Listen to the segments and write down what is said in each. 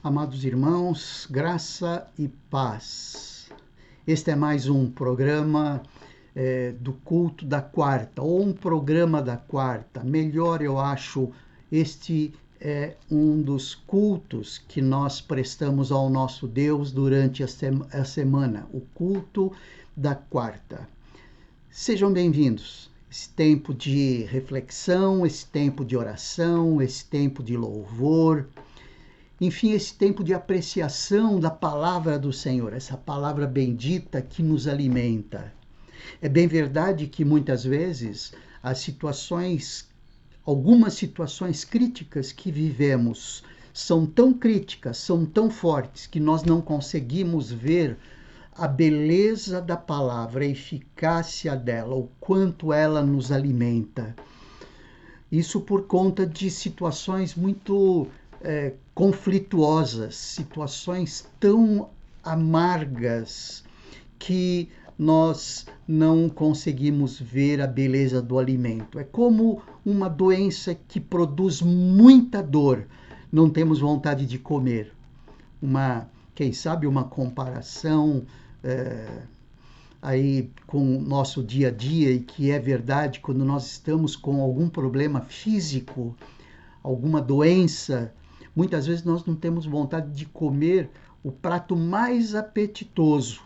Amados irmãos, graça e paz. Este é mais um programa do culto da quarta, ou um programa da quarta. Melhor, eu acho, este é um dos cultos que nós prestamos ao nosso Deus durante a semana, o culto da quarta. Sejam bem-vindos. Esse tempo de reflexão, esse tempo de oração, esse tempo de louvor, enfim, esse tempo de apreciação da palavra do Senhor, essa palavra bendita que nos alimenta. É bem verdade que muitas vezes algumas situações críticas que vivemos são tão críticas, são tão fortes, que nós não conseguimos ver a beleza da palavra, a eficácia dela, o quanto ela nos alimenta. Isso por conta de situações muito conflituosas, situações tão amargas que nós não conseguimos ver a beleza do alimento. É como uma doença que produz muita dor, não temos vontade de comer. Quem sabe uma comparação aí com o nosso dia a dia, e que é verdade, quando nós estamos com algum problema físico, alguma doença, muitas vezes nós não temos vontade de comer o prato mais apetitoso.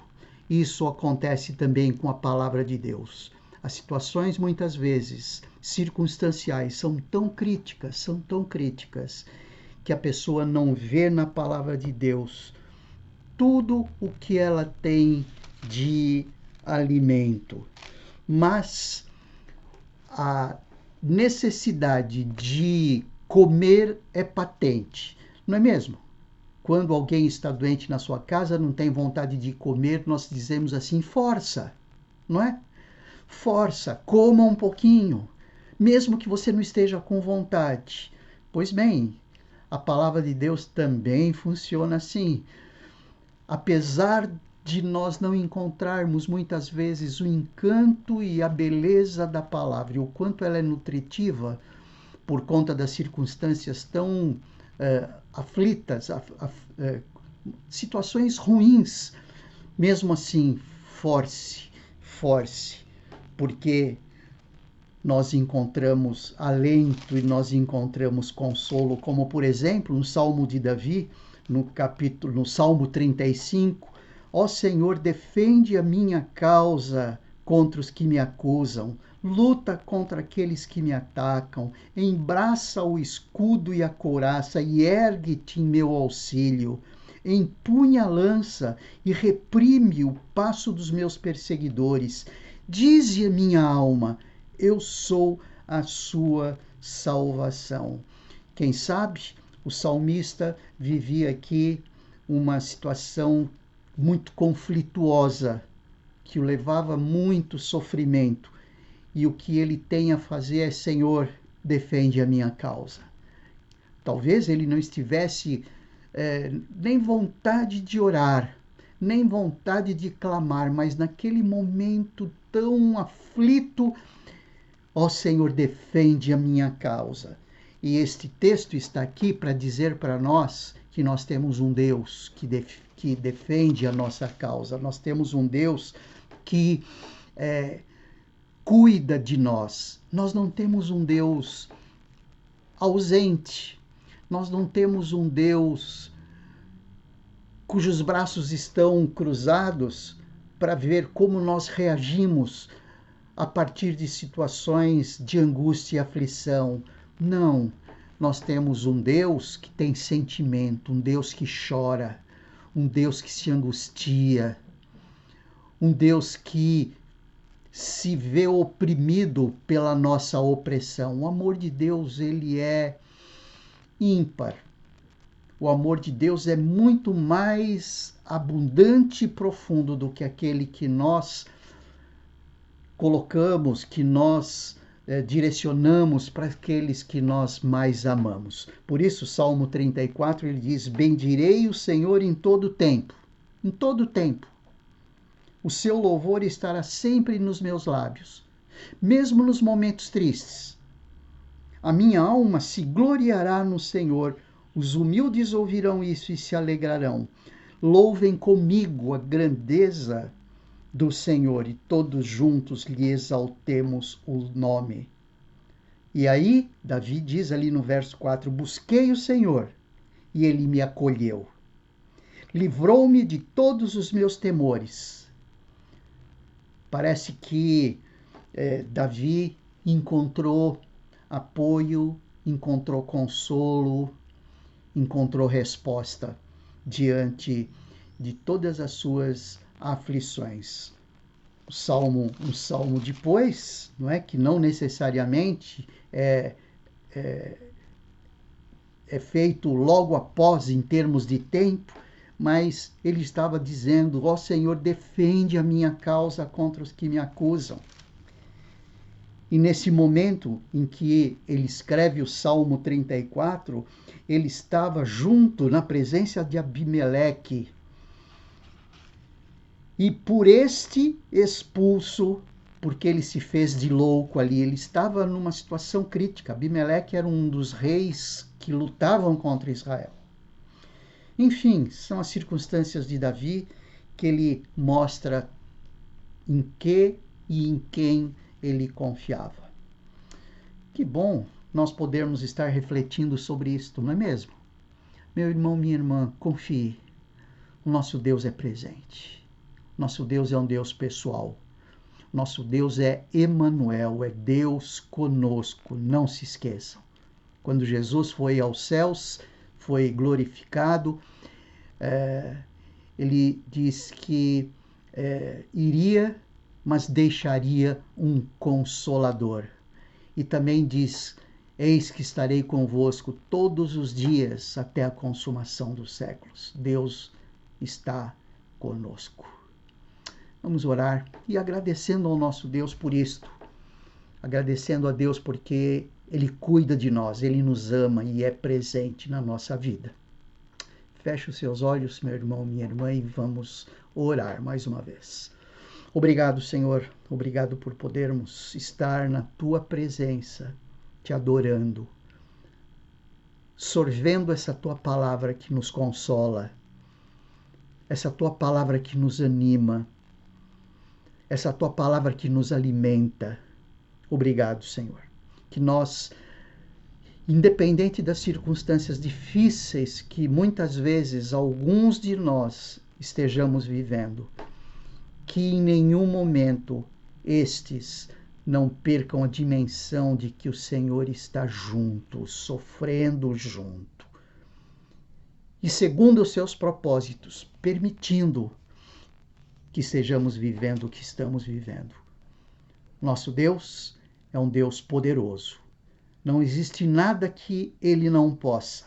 Isso acontece também com a palavra de Deus. As situações, muitas vezes, circunstanciais, são tão críticas, que a pessoa não vê na palavra de Deus tudo o que ela tem de alimento. Mas a necessidade de comer é patente, não é mesmo? Quando alguém está doente na sua casa, não tem vontade de comer, nós dizemos assim, força, não é? Força, coma um pouquinho, mesmo que você não esteja com vontade. Pois bem, a palavra de Deus também funciona assim. Apesar de nós não encontrarmos muitas vezes o encanto e a beleza da palavra, e o quanto ela é nutritiva, por conta das circunstâncias tão aflitas, situações ruins, mesmo assim, force, porque nós encontramos alento e nós encontramos consolo, como por exemplo no Salmo de Davi, no Salmo 35, ó Senhor, defende a minha causa contra os que me acusam, luta contra aqueles que me atacam, embraça o escudo e a couraça e ergue-te em meu auxílio. Empunha a lança e reprime o passo dos meus perseguidores. Dize a minha alma, eu sou a sua salvação. Quem sabe o salmista vivia aqui uma situação muito conflituosa, que o levava muito sofrimento. E o que ele tem a fazer é, Senhor, defende a minha causa. Talvez ele não estivesse nem vontade de orar, nem vontade de clamar, mas naquele momento tão aflito, ó Senhor, defende a minha causa. E este texto está aqui para dizer para nós que nós temos um Deus que defende a nossa causa. Nós temos um Deus que cuida de nós. Nós não temos um Deus ausente. Nós não temos um Deus cujos braços estão cruzados para ver como nós reagimos a partir de situações de angústia e aflição. Não, nós temos um Deus que tem sentimento, um Deus que chora, um Deus que se angustia, um Deus que se vê oprimido pela nossa opressão. O amor de Deus, ele é ímpar. O amor de Deus é muito mais abundante e profundo do que aquele que nós colocamos, que nós direcionamos para aqueles que nós mais amamos. Por isso, Salmo 34, ele diz, bendirei o Senhor em todo tempo. Em todo tempo. O seu louvor estará sempre nos meus lábios, mesmo nos momentos tristes. A minha alma se gloriará no Senhor. Os humildes ouvirão isso e se alegrarão. Louvem comigo a grandeza do Senhor e todos juntos lhe exaltemos o nome. E aí, Davi diz ali no verso 4, busquei o Senhor e ele me acolheu. Livrou-me de todos os meus temores. Parece que Davi encontrou apoio, encontrou consolo, encontrou resposta diante de todas as suas aflições. Um salmo depois, não é, que não necessariamente é feito logo após em termos de tempo, mas ele estava dizendo: ó Senhor, defende a minha causa contra os que me acusam. E nesse momento em que ele escreve o Salmo 34, ele estava junto na presença de Abimeleque. E por este expulso, porque ele se fez de louco ali, ele estava numa situação crítica. Abimeleque era um dos reis que lutavam contra Israel. Enfim, são as circunstâncias de Davi que ele mostra em que e em quem ele confiava. Que bom nós podermos estar refletindo sobre isto, não é mesmo? Meu irmão, minha irmã, confie. O nosso Deus é presente. Nosso Deus é um Deus pessoal. Nosso Deus é Emanuel, é Deus conosco. Não se esqueçam. Quando Jesus foi aos céus, foi glorificado, ele diz que iria, mas deixaria um consolador. E também diz: eis que estarei convosco todos os dias até a consumação dos séculos. Deus está conosco. Vamos orar e agradecendo ao nosso Deus por isto. Agradecendo a Deus porque Ele cuida de nós, Ele nos ama e é presente na nossa vida. Feche os seus olhos, meu irmão, minha irmã, e vamos orar mais uma vez. Obrigado, Senhor. Obrigado por podermos estar na Tua presença, Te adorando, sorvendo essa Tua palavra que nos consola, essa Tua palavra que nos anima, essa Tua palavra que nos alimenta. Obrigado, Senhor. Que nós, independente das circunstâncias difíceis que muitas vezes alguns de nós estejamos vivendo, que em nenhum momento estes não percam a dimensão de que o Senhor está junto, sofrendo junto. E segundo os seus propósitos, permitindo que estejamos vivendo o que estamos vivendo. Nosso Deus é um Deus poderoso. Não existe nada que Ele não possa.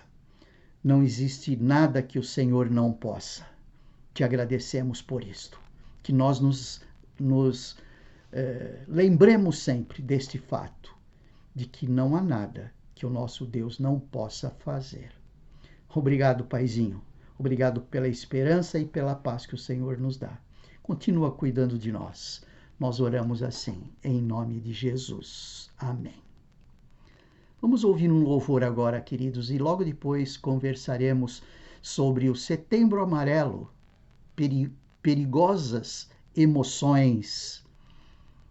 Não existe nada que o Senhor não possa. Te agradecemos por isto. Que nós nos lembremos sempre deste fato, de que não há nada que o nosso Deus não possa fazer. Obrigado, Paizinho. Obrigado pela esperança e pela paz que o Senhor nos dá. Continua cuidando de nós. Nós oramos assim, em nome de Jesus. Amém. Vamos ouvir um louvor agora, queridos, e logo depois conversaremos sobre o Setembro Amarelo, perigosas emoções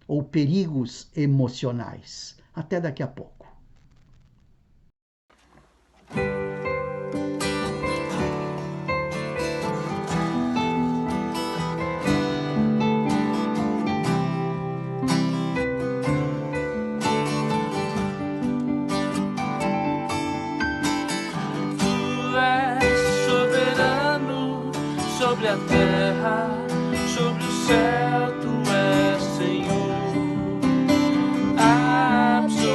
ou perigos emocionais. Até daqui a pouco. Sobre a terra, sobre o céu, Tu és Senhor absoluto.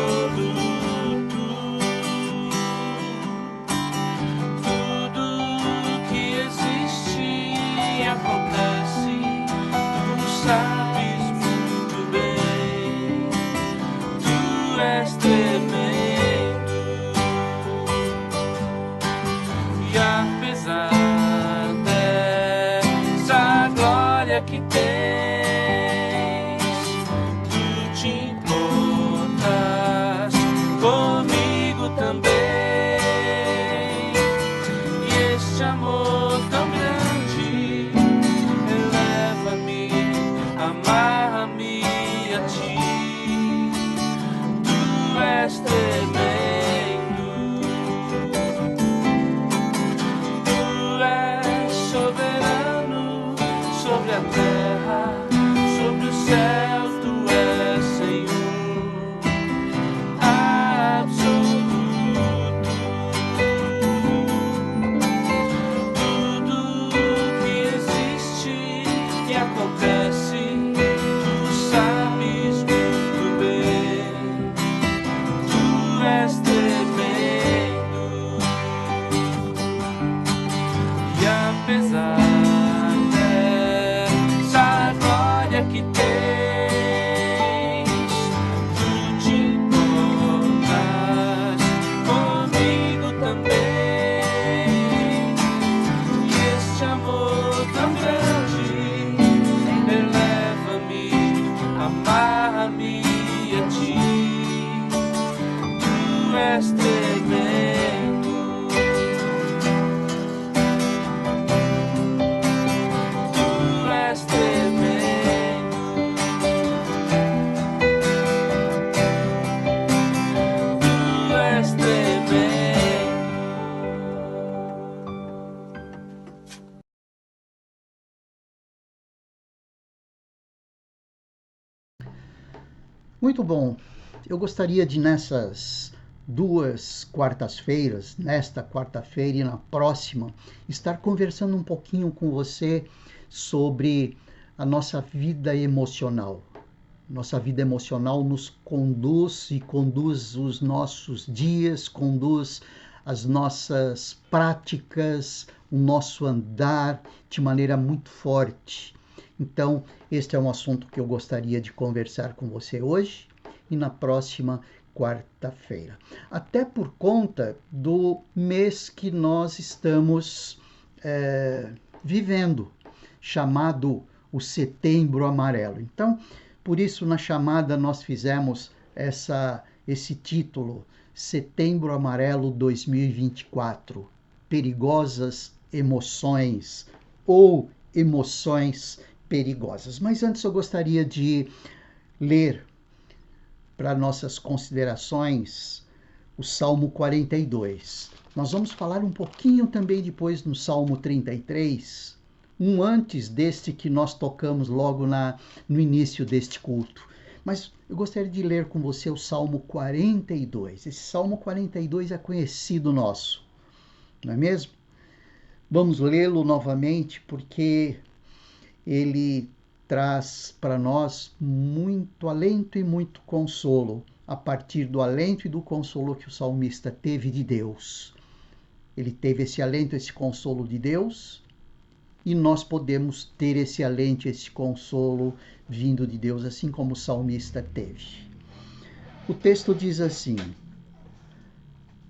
Tudo que existe e acontece, Tu sabes muito bem. Tu és tremendo e apesar que tens, Tu te importas comigo também. amor tão grande eleva-me, amarra-me a ti. Tu és tremendo, tu és soberano sobre a terra, sobre o céu. Tu és Senhor absoluto. Tudo que existe e acontece, tu sabes muito bem. Tu és tremendo. E apesar dessa glória que tens, tu te importas comigo também. E este amor tão grande eleva-me, amarra-me a ti. Tu és tremendo. Tu és tremendo. Tu és tremendo. Muito bom. Eu gostaria de, nessas 2 quartas-feiras, nesta quarta-feira e na próxima, estar conversando um pouquinho com você sobre a nossa vida emocional. Nossa vida emocional nos conduz e conduz os nossos dias, conduz as nossas práticas, o nosso andar de maneira muito forte. Então, este é um assunto que eu gostaria de conversar com você hoje e na próxima quarta-feira. Até por conta do mês que nós estamos vivendo, chamado o Setembro Amarelo. Então, por isso, na chamada, nós fizemos esse título, Setembro Amarelo 2024, Perigosas Emoções ou Emoções Perigosas. Mas antes eu gostaria de ler para nossas considerações o Salmo 42. Nós vamos falar um pouquinho também depois no Salmo 33, um antes deste que nós tocamos logo no início deste culto. Mas eu gostaria de ler com você o Salmo 42. Esse Salmo 42 é conhecido nosso, não é mesmo? Vamos lê-lo novamente porque ele traz para nós muito alento e muito consolo, a partir do alento e do consolo que o salmista teve de Deus. Ele teve esse alento, esse consolo de Deus, e nós podemos ter esse alento, esse consolo vindo de Deus, assim como o salmista teve. O texto diz assim: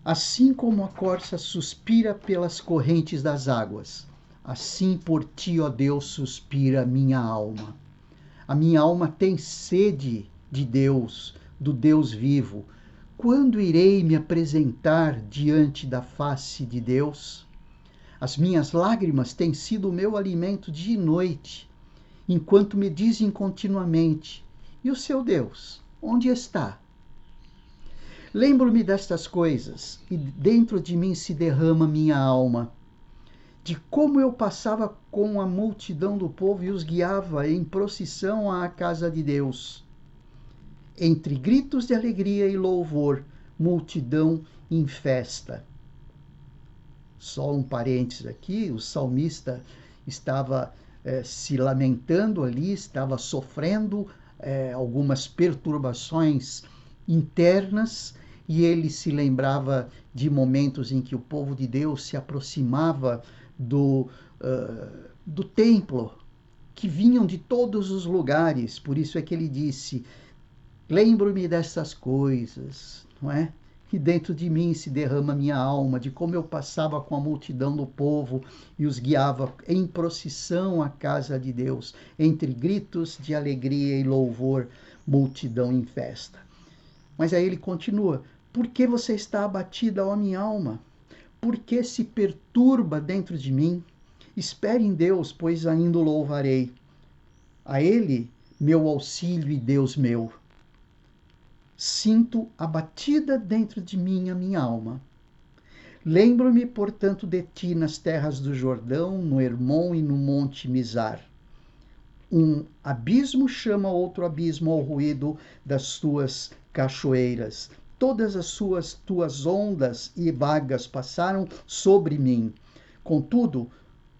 assim como a corça suspira pelas correntes das águas, assim por ti, ó Deus, suspira minha alma. A minha alma tem sede de Deus, do Deus vivo. Quando irei me apresentar diante da face de Deus? As minhas lágrimas têm sido o meu alimento dia e noite, enquanto me dizem continuamente: e o seu Deus, onde está? Lembro-me destas coisas, e dentro de mim se derrama minha alma, de como eu passava com a multidão do povo e os guiava em procissão à casa de Deus. Entre gritos de alegria e louvor, multidão em festa. Só um parênteses aqui, o salmista estava se lamentando ali, estava sofrendo algumas perturbações internas, e ele se lembrava de momentos em que o povo de Deus se aproximava do templo, que vinham de todos os lugares. Por isso é que ele disse: lembro-me dessas coisas, não é? E dentro de mim se derrama minha alma, de como eu passava com a multidão do povo e os guiava em procissão à casa de Deus, entre gritos de alegria e louvor, multidão em festa. Mas aí ele continua: por que você está abatida, ó minha alma? Por que se perturba dentro de mim? Espere em Deus, pois ainda o louvarei. A Ele, meu auxílio e Deus meu. Sinto abatida dentro de mim a minha alma. Lembro-me, portanto, de ti nas terras do Jordão, no Hermon e no monte Mizar. Um abismo chama outro abismo ao ruído das tuas cachoeiras. Todas as tuas ondas e vagas passaram sobre mim. Contudo,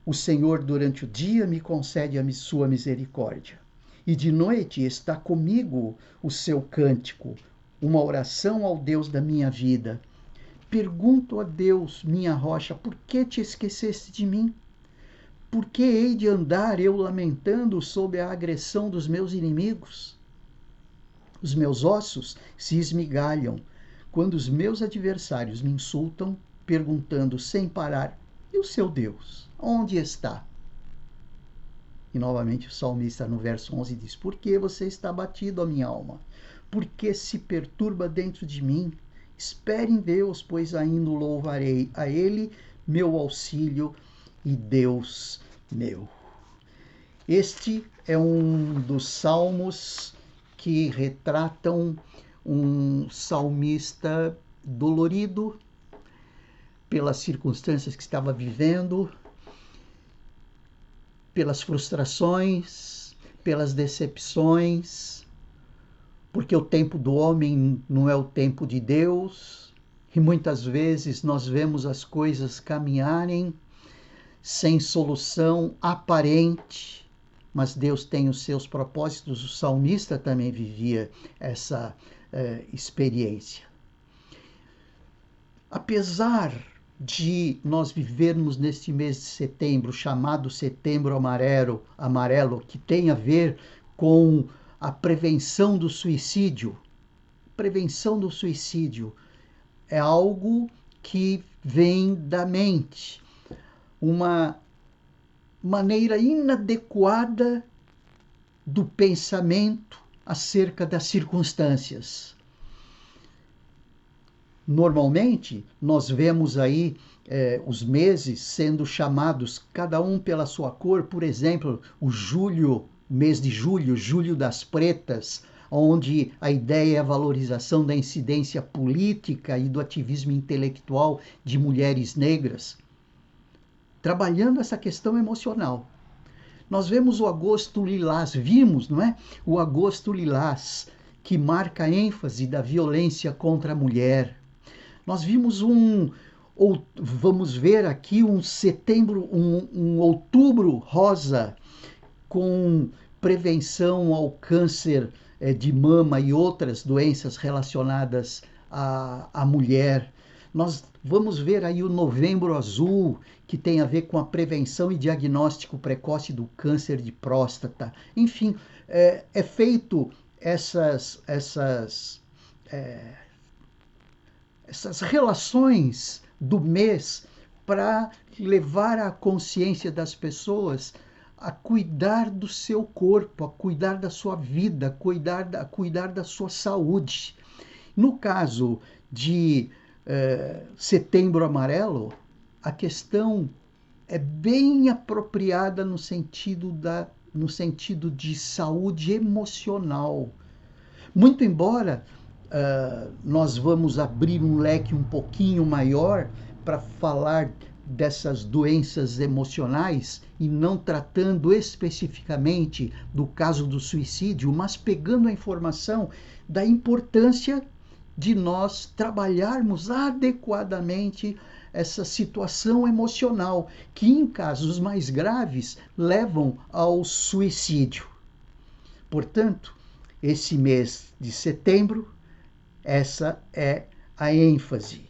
o Senhor durante o dia me concede a sua misericórdia. E de noite está comigo o seu cântico, uma oração ao Deus da minha vida. Pergunto a Deus, minha rocha, por que te esqueceste de mim? Por que hei de andar eu lamentando sob a agressão dos meus inimigos? Os meus ossos se esmigalham quando os meus adversários me insultam, perguntando sem parar, e o seu Deus, onde está? E novamente o salmista no verso 11 diz, por que você está abatido, a minha alma? Por que se perturba dentro de mim? Espere em Deus, pois ainda o louvarei. A Ele, meu auxílio e Deus meu. Este é um dos salmos que retratam um salmista dolorido pelas circunstâncias que estava vivendo, pelas frustrações, pelas decepções, porque o tempo do homem não é o tempo de Deus, e muitas vezes nós vemos as coisas caminharem sem solução aparente, mas Deus tem os seus propósitos. O salmista também vivia essa experiência. Apesar de nós vivermos neste mês de setembro, chamado Setembro Amarelo, que tem a ver com a prevenção do suicídio. Prevenção do suicídio é algo que vem da mente, uma maneira inadequada do pensamento acerca das circunstâncias. Normalmente, nós vemos aí os meses sendo chamados, cada um pela sua cor, por exemplo, o julho, mês de julho, julho das pretas, onde a ideia é a valorização da incidência política e do ativismo intelectual de mulheres negras, trabalhando essa questão emocional. Nós vemos o agosto lilás, não é? O agosto lilás, que marca a ênfase da violência contra a mulher. Nós vimos vamos ver aqui um setembro, um outubro rosa, com prevenção ao câncer de mama e outras doenças relacionadas à mulher. Nós vamos ver aí o novembro azul, que tem a ver com a prevenção e diagnóstico precoce do câncer de próstata. Enfim, é feito essas relações do mês para levar à consciência das pessoas a cuidar do seu corpo, a cuidar da sua vida, a cuidar da sua saúde. No caso de Setembro Amarelo, a questão é bem apropriada no sentido de saúde emocional. Muito embora nós vamos abrir um leque um pouquinho maior para falar dessas doenças emocionais e não tratando especificamente do caso do suicídio, mas pegando a informação da importância de nós trabalharmos adequadamente essa situação emocional, que em casos mais graves levam ao suicídio. Portanto, esse mês de setembro, essa é a ênfase.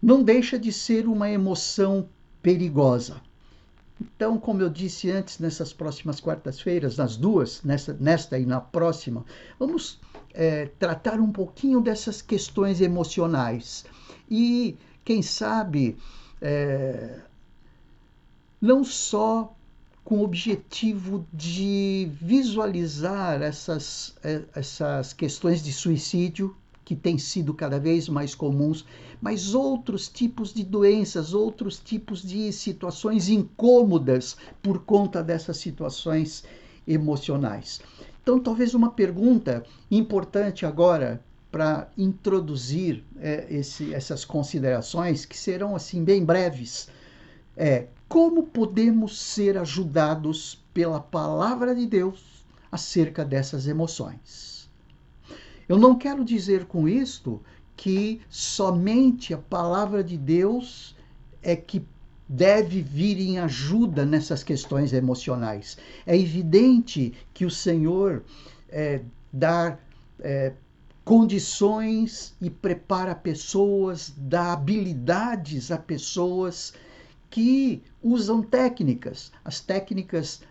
Não deixa de ser uma emoção perigosa. Então, como eu disse antes, nessas próximas quartas-feiras, nas duas, nesta e na próxima, vamos tratar um pouquinho dessas questões emocionais. E, quem sabe, não só com o objetivo de visualizar essas questões de suicídio que têm sido cada vez mais comuns, mas outros tipos de doenças, outros tipos de situações incômodas por conta dessas situações emocionais. Então, talvez uma pergunta importante agora para introduzir essas considerações, que serão assim bem breves, como podemos ser ajudados pela palavra de Deus acerca dessas emoções? Eu não quero dizer com isto que somente a palavra de Deus é que deve vir em ajuda nessas questões emocionais. É evidente que o Senhor dá condições e prepara pessoas, dá habilidades a pessoas que usam técnicas, as técnicas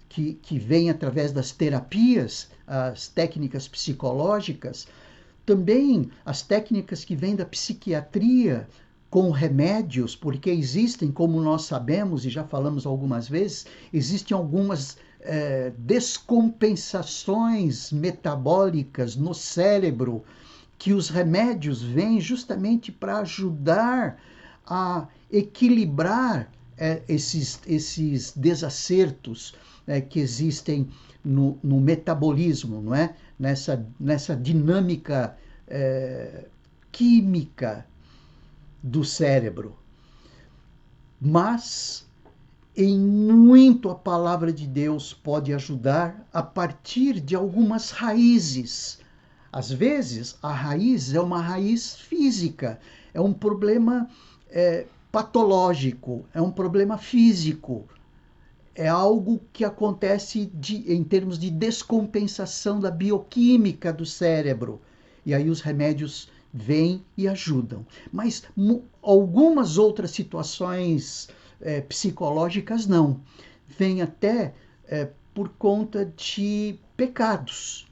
que vêm através das terapias, as técnicas psicológicas, também as técnicas que vêm da psiquiatria com remédios, porque existem, como nós sabemos e já falamos algumas vezes, existem algumas descompensações metabólicas no cérebro que os remédios vêm justamente para ajudar a equilibrar esses desacertos que existem no metabolismo, não é? Nessa dinâmica química do cérebro. Mas em muito a palavra de Deus pode ajudar a partir de algumas raízes. Às vezes, a raiz é uma raiz física, é um problema patológico, é um problema físico, é algo que acontece em termos de descompensação da bioquímica do cérebro. E aí os remédios vêm e ajudam. Mas algumas outras situações psicológicas não. Vêm até por conta de pecados.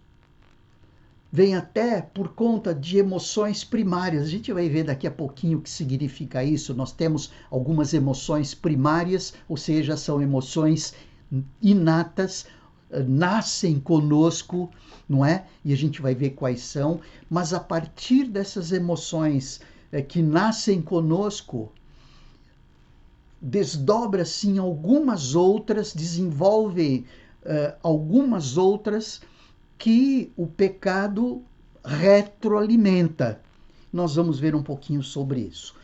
Vem até por conta de emoções primárias. A gente vai ver daqui a pouquinho o que significa isso. Nós temos algumas emoções primárias, ou seja, são emoções inatas, nascem conosco, não é? E a gente vai ver quais são. Mas a partir dessas emoções que nascem conosco, desdobra-se algumas outras, desenvolve algumas outras que o pecado retroalimenta. Nós vamos ver um pouquinho sobre isso.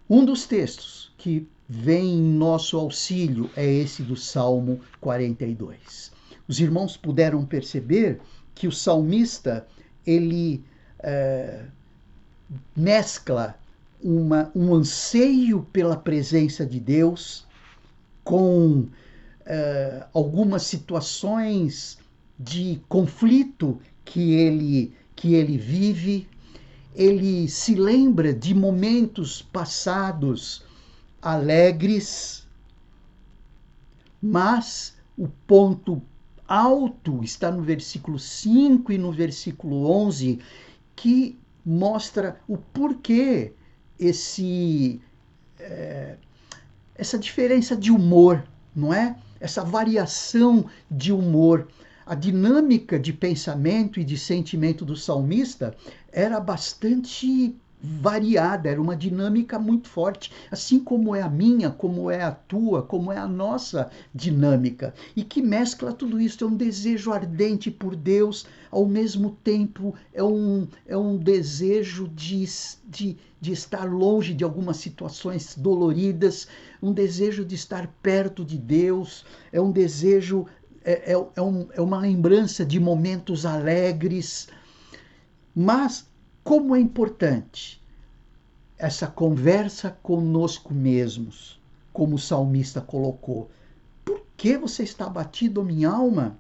Um dos textos que vem em nosso auxílio é esse do Salmo 42. Os irmãos puderam perceber que o salmista, ele mescla um anseio pela presença de Deus com algumas situações de conflito que ele vive. Ele se lembra de momentos passados alegres, mas o ponto alto está no versículo 5 e no versículo 11, que mostra o porquê essa diferença de humor, não é? Essa variação de humor. A dinâmica de pensamento e de sentimento do salmista era bastante variada, era uma dinâmica muito forte, assim como é a minha, como é a tua, como é a nossa dinâmica, e que mescla tudo isso. É um desejo ardente por Deus, ao mesmo tempo é um desejo de estar longe de algumas situações doloridas, um desejo de estar perto de Deus, é um desejo, é uma lembrança de momentos alegres. Mas como é importante essa conversa conosco mesmos, como o salmista colocou. Por que você está abatido, minha alma?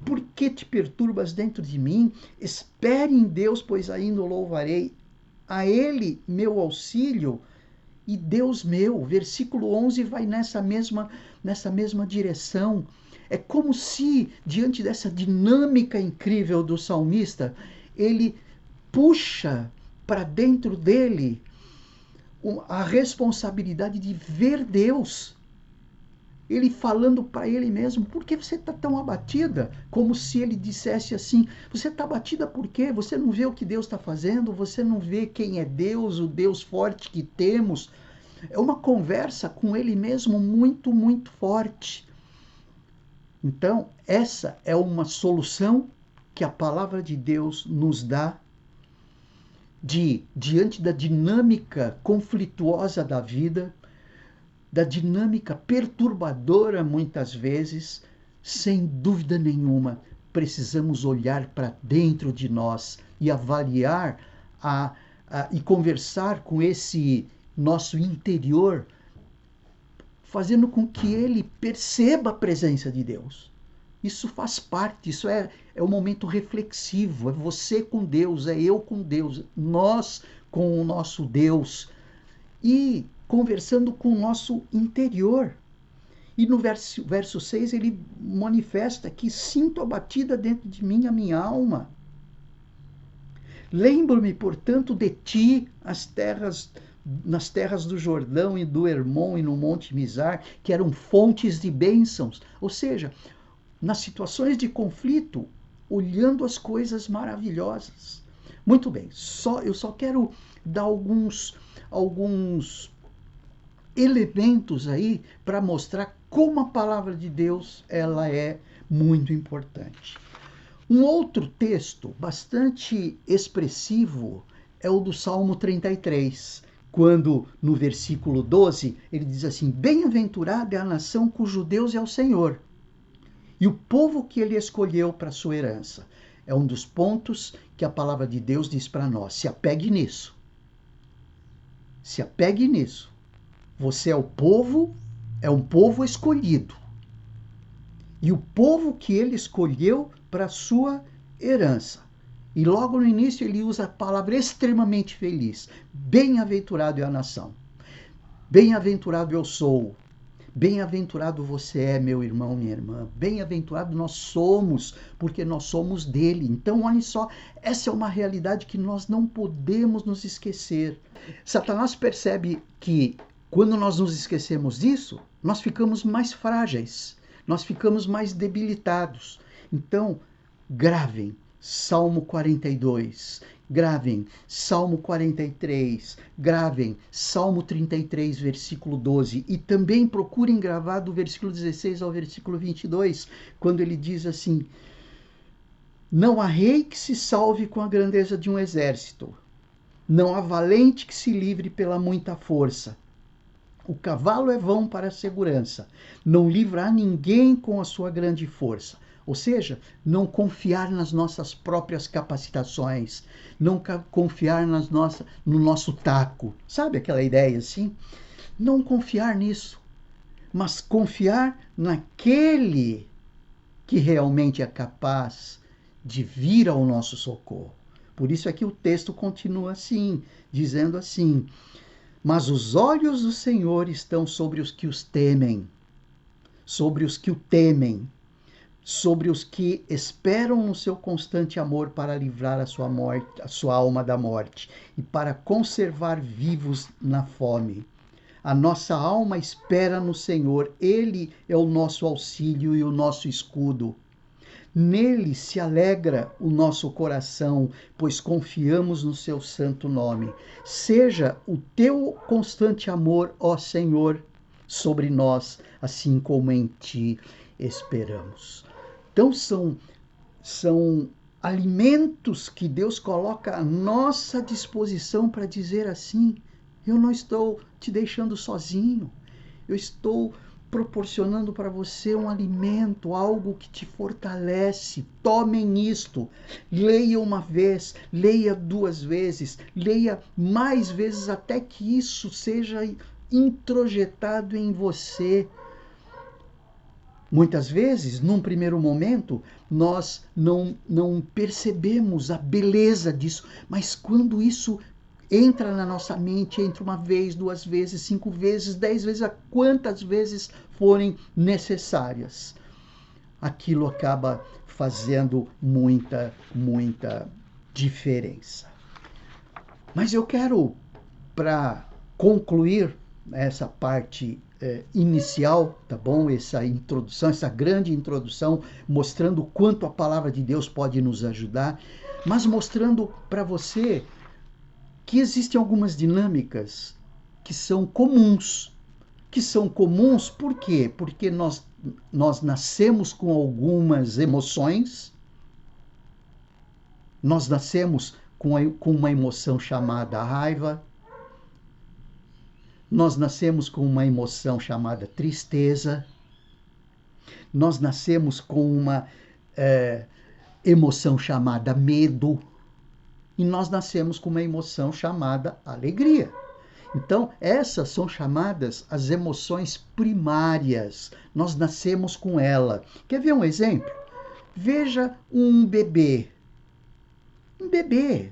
Por que te perturbas dentro de mim? Espere em Deus, pois ainda o louvarei. A Ele, meu auxílio e Deus meu. Versículo 11 vai nessa mesma direção. É como se, diante dessa dinâmica incrível do salmista, ele puxa para dentro dele a responsabilidade de ver Deus. ele falando para ele mesmo, por que você está tão abatida? Como se ele dissesse assim, você está abatida por quê? Você não vê o que Deus está fazendo? Você não vê quem é Deus, o Deus forte que temos? É uma conversa com ele mesmo muito, muito forte. Então, essa é uma solução que a palavra de Deus nos dá diante da dinâmica conflituosa da vida, da dinâmica perturbadora muitas vezes, sem dúvida nenhuma, precisamos olhar para dentro de nós e avaliar e conversar com esse nosso interior, fazendo com que ele perceba a presença de Deus. Isso faz parte, isso é um momento reflexivo, é você com Deus, é eu com Deus, nós com o nosso Deus, e conversando com o nosso interior. E no verso 6 ele manifesta que sinto abatida dentro de mim a minha alma. Lembro-me, portanto, de ti nas terras do Jordão e do Hermon e no Monte Mizar, que eram fontes de bênçãos. Ou seja, nas situações de conflito, olhando as coisas maravilhosas. Muito bem, eu só quero dar alguns elementos aí para mostrar como a palavra de Deus ela é muito importante. Um outro texto bastante expressivo é o do Salmo 33, quando no versículo 12 ele diz assim: bem-aventurada é a nação cujo Deus é o Senhor, e o povo que ele escolheu para sua herança. É um dos pontos que a palavra de Deus diz para nós. Se apegue nisso. Se apegue nisso. Você é um povo escolhido. E o povo que ele escolheu para sua herança. E logo no início ele usa a palavra extremamente feliz. Bem-aventurado é a nação. Bem-aventurado eu sou. Bem-aventurado você é, meu irmão, minha irmã. Bem-aventurado nós somos, porque nós somos dele. Então, olha só, essa é uma realidade que nós não podemos nos esquecer. Satanás percebe que quando nós nos esquecemos disso, nós ficamos mais frágeis, nós ficamos mais debilitados. Então, gravem Salmo 42, gravem Salmo 43, gravem Salmo 33, versículo 12, e também procurem gravar do versículo 16 ao versículo 22, quando ele diz assim: não há rei que se salve com a grandeza de um exército, não há valente que se livre pela muita força. O cavalo é vão para a segurança, não livra a ninguém com a sua grande força. Ou seja, não confiar nas nossas próprias capacitações, não confiar no nosso taco. Sabe aquela ideia assim? Não confiar nisso, mas confiar naquele que realmente é capaz de vir ao nosso socorro. Por isso é que o texto continua assim, dizendo assim: mas os olhos do Senhor estão sobre os que os temem, sobre os que o temem, sobre os que esperam no seu constante amor para livrar a sua alma da morte e para conservar vivos na fome. A nossa alma espera no Senhor, Ele é o nosso auxílio e o nosso escudo. Nele se alegra o nosso coração, pois confiamos no seu santo nome. Seja o teu constante amor, ó Senhor, sobre nós, assim como em ti esperamos. Então são alimentos que Deus coloca à nossa disposição para dizer assim: eu não estou te deixando sozinho, eu estou proporcionando para você um alimento, algo que te fortalece. Tomem isto, leia uma vez, leia 2 vezes, leia mais vezes até que isso seja introjetado em você. Muitas vezes, num primeiro momento, nós não percebemos a beleza disso, mas quando isso entra na nossa mente, entra 1 vez, 2 vezes, 5 vezes, 10 vezes, a quantas vezes forem necessárias, aquilo acaba fazendo muita diferença. Mas eu quero, para concluir essa parte inicial, tá bom? Essa introdução, essa grande introdução, mostrando o quanto a palavra de Deus pode nos ajudar, mas mostrando para você que existem algumas dinâmicas que são comuns. Que são comuns por quê? Porque nós nascemos com algumas emoções, nós nascemos com uma emoção chamada raiva, nós nascemos com uma emoção chamada tristeza, nós nascemos com uma emoção chamada medo, e nós nascemos com uma emoção chamada alegria. Então, essas são chamadas as emoções primárias. Nós nascemos com ela. Quer ver um exemplo? Veja um bebê. Um bebê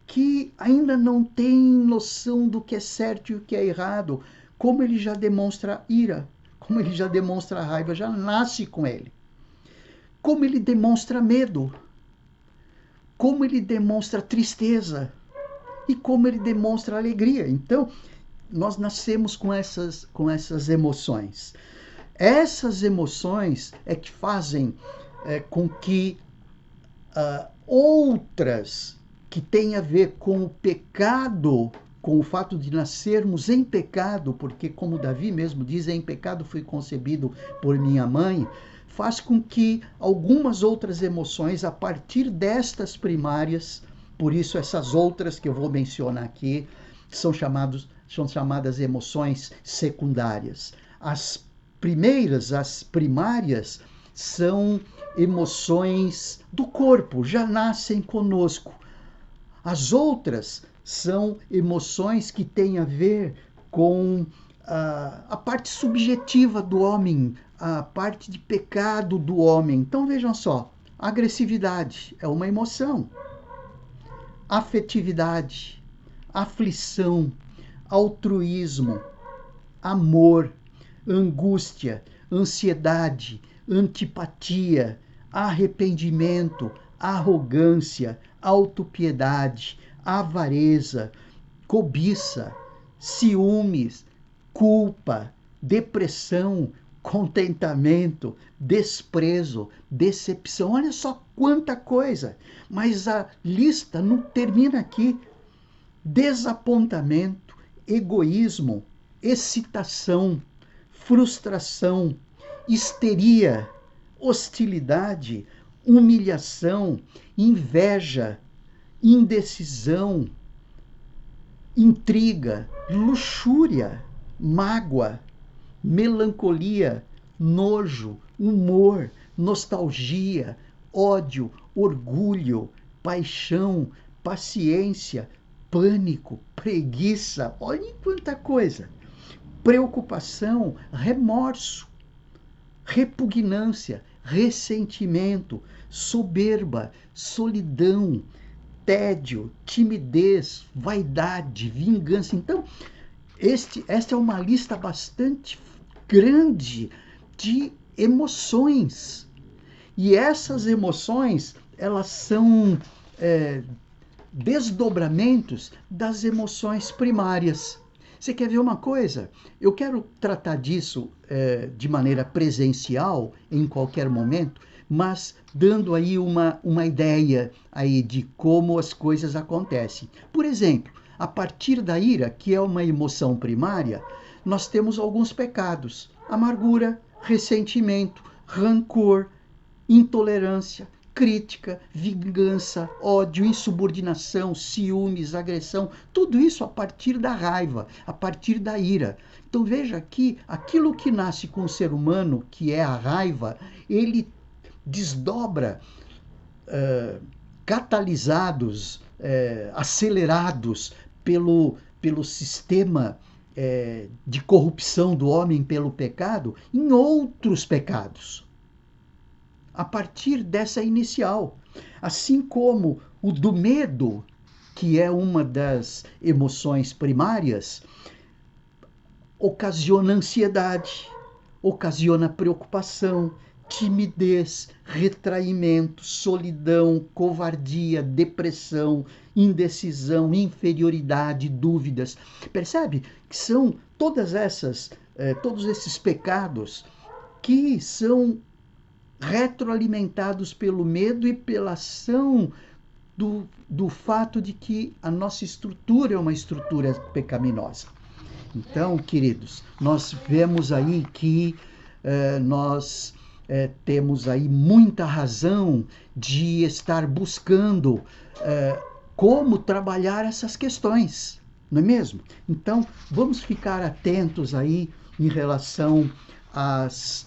que ainda não tem noção do que é certo e o que é errado. Como ele já demonstra ira, como ele já demonstra raiva, já nasce com ele. Como ele demonstra medo, como ele demonstra tristeza e como ele demonstra alegria. Então, nós nascemos com essas emoções. Essas emoções é que fazem com que outras que têm a ver com o pecado, com o fato de nascermos em pecado, porque como Davi mesmo diz, em pecado fui concebido por minha mãe, faz com que algumas outras emoções, a partir destas primárias, por isso essas outras que eu vou mencionar aqui, são chamadas emoções secundárias. As primeiras, as primárias, são emoções do corpo, já nascem conosco. As outras são emoções que têm a ver com a parte subjetiva do homem, a parte de pecado do homem. Então vejam só, agressividade é uma emoção, afetividade, aflição, altruísmo, amor, angústia, ansiedade, antipatia, arrependimento, arrogância, autopiedade, avareza, cobiça, ciúmes, culpa, depressão, contentamento, desprezo, decepção. Olha só quanta coisa! Mas a lista não termina aqui. Desapontamento, egoísmo, excitação, frustração, histeria, hostilidade, humilhação, inveja, indecisão, intriga, luxúria, mágoa, melancolia, nojo, humor, nostalgia, ódio, orgulho, paixão, paciência, pânico, preguiça. Olha quanta coisa! Preocupação, remorso, repugnância, ressentimento, soberba, solidão, tédio, timidez, vaidade, vingança. Então, esta é uma lista bastante grande de emoções. E essas emoções, elas são desdobramentos das emoções primárias. Você quer ver uma coisa? Eu quero tratar disso de maneira presencial, em qualquer momento, mas dando aí uma ideia aí de como as coisas acontecem. Por exemplo, a partir da ira, que é uma emoção primária, nós temos alguns pecados: amargura, ressentimento, rancor, intolerância, crítica, vingança, ódio, insubordinação, ciúmes, agressão, tudo isso a partir da raiva, a partir da ira. Então veja aqui, aquilo que nasce com o ser humano, que é a raiva, ele desdobra, catalisados, acelerados pelo sistema de corrupção do homem pelo pecado, em outros pecados. A partir dessa inicial. Assim como o do medo, que é uma das emoções primárias, ocasiona ansiedade, ocasiona preocupação, timidez, retraimento, solidão, covardia, depressão, indecisão, inferioridade, dúvidas. Percebe que são todas essas todos esses pecados que são retroalimentados pelo medo e pela ação do fato de que a nossa estrutura é uma estrutura pecaminosa. Então, queridos, nós vemos aí que nós temos aí muita razão de estar buscando como trabalhar essas questões, não é mesmo? Então, vamos ficar atentos aí em relação às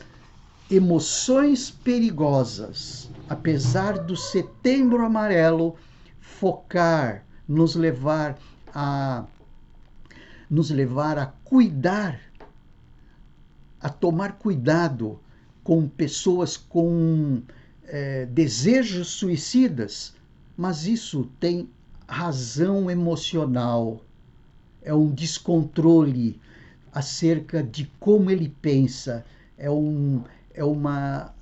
emoções perigosas, apesar do Setembro Amarelo focar, nos levar a cuidar, a tomar cuidado com pessoas com desejos suicidas, mas isso tem razão emocional, é um descontrole acerca de como ele pensa, é uma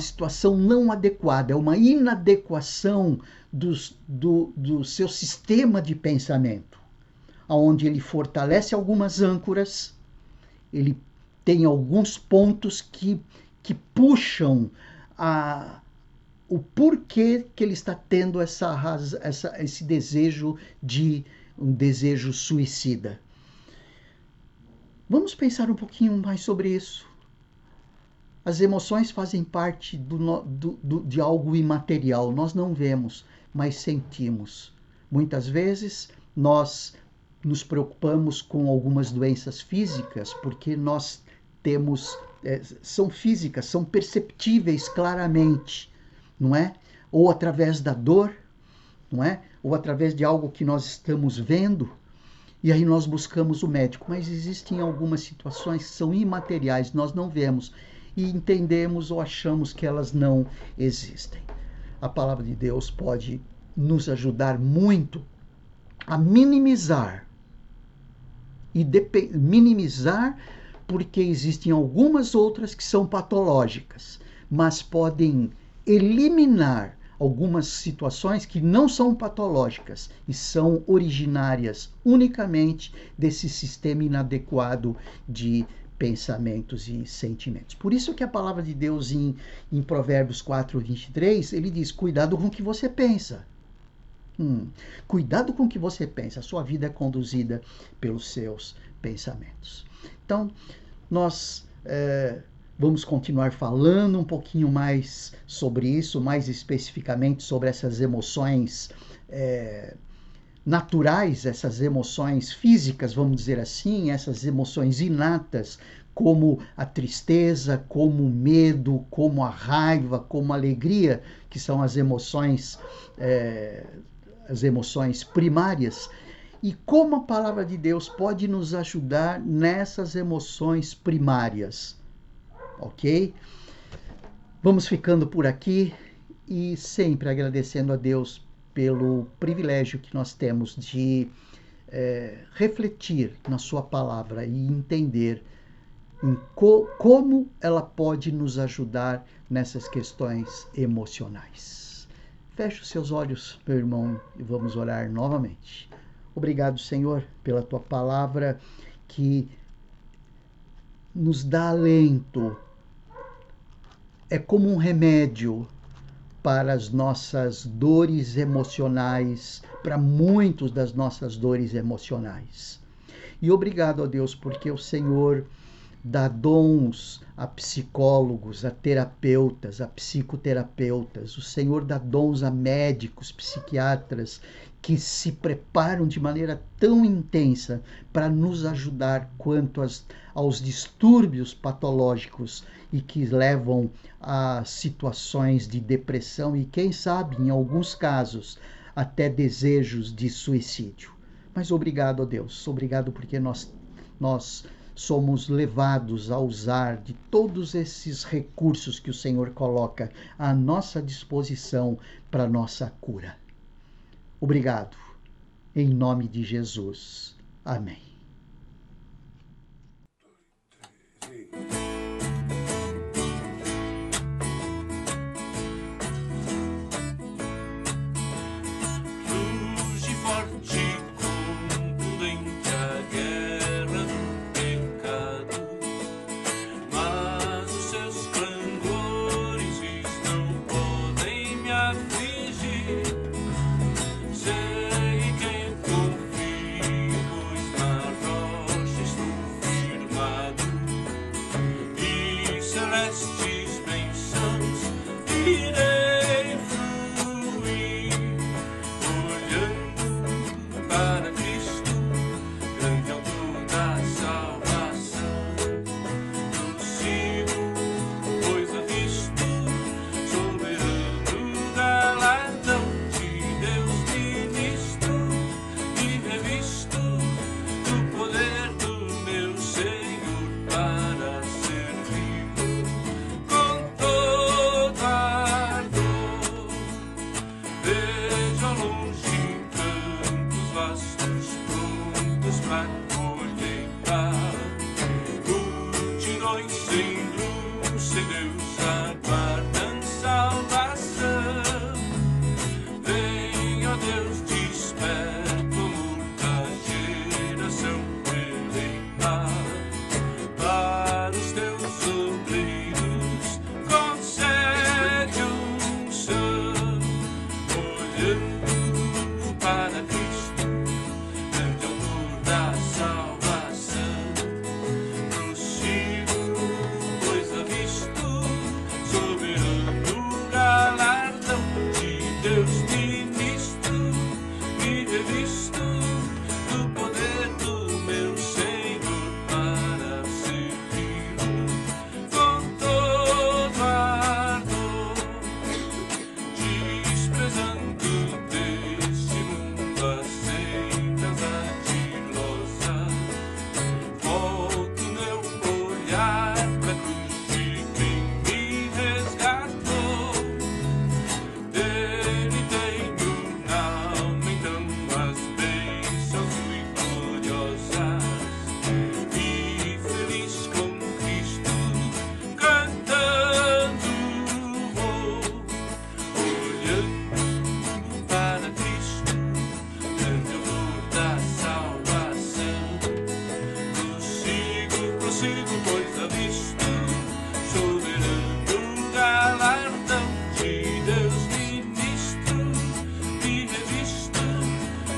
situação não adequada, é uma inadequação do seu sistema de pensamento, onde ele fortalece algumas âncoras, ele tem alguns pontos que puxam o porquê que ele está tendo esse desejo um desejo suicida. Vamos pensar um pouquinho mais sobre isso. As emoções fazem parte de algo imaterial. Nós não vemos, mas sentimos. Muitas vezes nós nos preocupamos com algumas doenças físicas porque nós temos, são físicas, são perceptíveis claramente, não é? Ou através da dor, não é? Ou através de algo que nós estamos vendo. E aí nós buscamos o médico, mas existem algumas situações que são imateriais, nós não vemos e entendemos ou achamos que elas não existem. A palavra de Deus pode nos ajudar muito a minimizar porque existem algumas outras que são patológicas, mas podem eliminar algumas situações que não são patológicas e são originárias unicamente desse sistema inadequado de pensamentos e sentimentos. Por isso que a palavra de Deus em Provérbios 4:23, ele diz, cuidado com o que você pensa. Cuidado com o que você pensa, a sua vida é conduzida pelos seus pensamentos. Então, nós vamos continuar falando um pouquinho mais sobre isso, mais especificamente sobre essas emoções naturais, essas emoções físicas, vamos dizer assim, essas emoções inatas, como a tristeza, como o medo, como a raiva, como a alegria, que são as emoções primárias, e como a palavra de Deus pode nos ajudar nessas emoções primárias. Ok? Vamos ficando por aqui e sempre agradecendo a Deus pelo privilégio que nós temos de refletir na sua palavra e entender como ela pode nos ajudar nessas questões emocionais. Feche os seus olhos, meu irmão, e vamos orar novamente. Obrigado, Senhor, pela tua palavra que nos dá alento. É como um remédio para as nossas dores emocionais, para muitas das nossas dores emocionais. E obrigado a Deus, porque o Senhor dá dons a psicólogos, a terapeutas, a psicoterapeutas. O Senhor dá dons a médicos, psiquiatras, que se preparam de maneira tão intensa para nos ajudar quanto aos distúrbios patológicos e que levam a situações de depressão e, quem sabe, em alguns casos, até desejos de suicídio. Mas obrigado a Deus, obrigado porque nós somos levados a usar de todos esses recursos que o Senhor coloca à nossa disposição para nossa cura. Obrigado. Em nome de Jesus. Amém. Surge forte, contundente a guerra do pecado. a colheita. Multidões sem luz, sem Deus aguardam salvação. Vem, ó Deus, desperta muita geração eleita. Para os teus obreiros concede unção, olhando para Cristo, grande autor da salvação. Prossigo, pois avisto, soberano galardão de Deus ministro, me revisto do poder do meu Senhor para servi-lo com todo ardor, desprezando deste mundo a sentença ardilosa. Volto meu olhar pra cruz de quem me resgatou. Dele tenho na alma então as bênçãos muito gloriosas. E feliz com Cristo, cantando vou, olhando para Cristo, grande autor da salvação. Prossigo, pois avisto, soberano galardão de Deus ministro, me revisto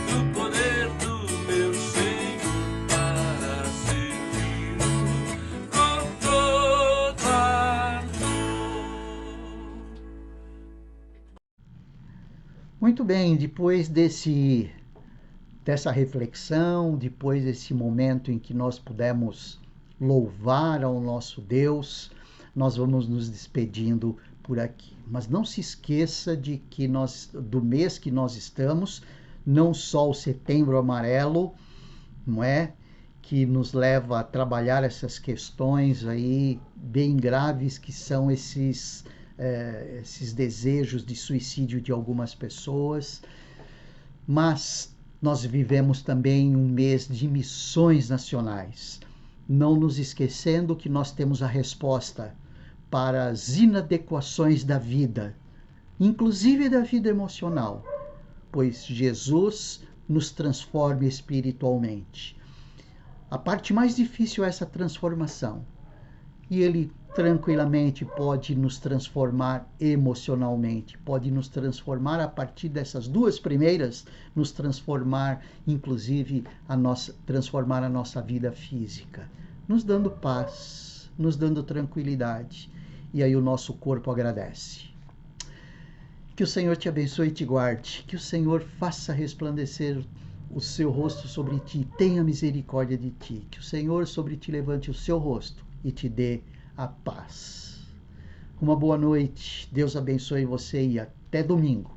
do poder do meu Senhor para servi-lo com todo ardor. Muito bem, depois dessa reflexão, depois desse momento em que nós pudemos louvar ao nosso Deus, nós vamos nos despedindo por aqui. Mas não se esqueça de que do mês que nós estamos, não só o Setembro Amarelo, não é? Que nos leva a trabalhar essas questões aí bem graves que são esses desejos de suicídio de algumas pessoas, mas nós vivemos também um mês de missões nacionais, não nos esquecendo que nós temos a resposta para as inadequações da vida, inclusive da vida emocional, pois Jesus nos transforma espiritualmente. A parte mais difícil é essa transformação, e Ele tranquilamente pode nos transformar emocionalmente, pode nos transformar a partir dessas duas primeiras, nos transformar, inclusive, transformar a nossa vida física, nos dando paz, nos dando tranquilidade, e aí o nosso corpo agradece. Que o Senhor te abençoe e te guarde, que o Senhor faça resplandecer o seu rosto sobre ti, tenha misericórdia de ti, que o Senhor sobre ti levante o seu rosto e te dê a paz. Uma boa noite, Deus abençoe você e até domingo.